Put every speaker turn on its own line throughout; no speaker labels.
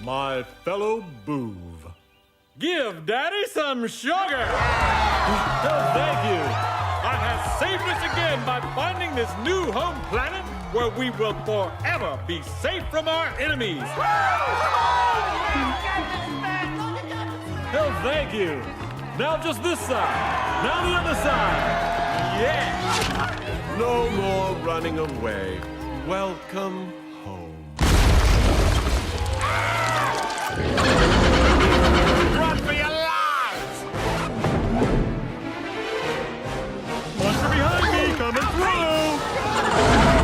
my fellow boov. Give Daddy some sugar! Oh, thank you. I have saved us again by finding this new home planet where we will forever be safe from our enemies. Oh, thank you. Now just this side. Now the other side. Yeah!
No more running away. Welcome home.
Run for your lives! Monster behind me, coming through!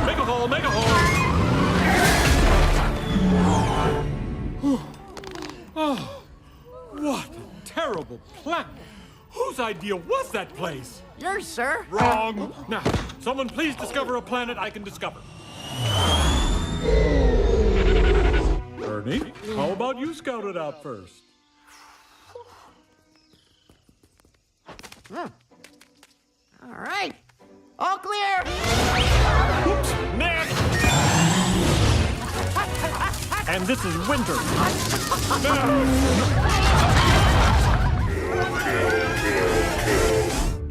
Make a hole, make a hole! Oh, what a terrible planet! Whose idea was that place?
Yours, sir.
Wrong! Now, someone please discover a planet I can discover. Ernie, how about you scout it out first?
All right. All clear.
Oops, next! And this is winter.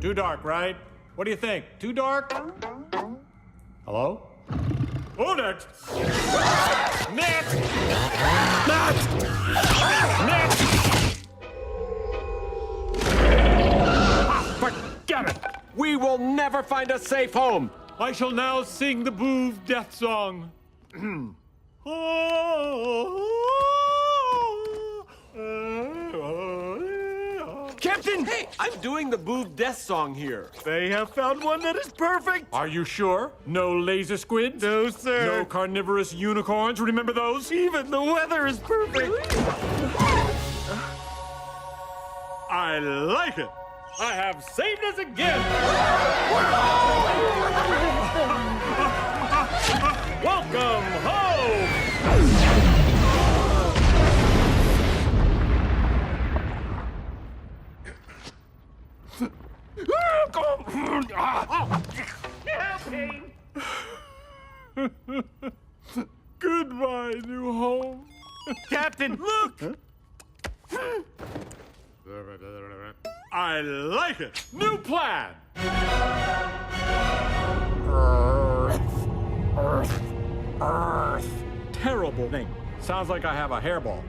Too dark, right? What do you think? Too dark? Hello? Oh, next! Next! Next! Next! Forget it!
We will never find a safe home.
I shall now sing the Boov death song.
Captain, hey, I'm doing the Boov death song here.
They have found one that is perfect. Are you sure? No laser squids?
No, sir.
No carnivorous unicorns? Remember those?
Even the weather is perfect.
I like it. I have saved us again. Welcome home. Goodbye, new home.
Captain, look!
I like it. New plan. Terrible name. Sounds like I have a hairball.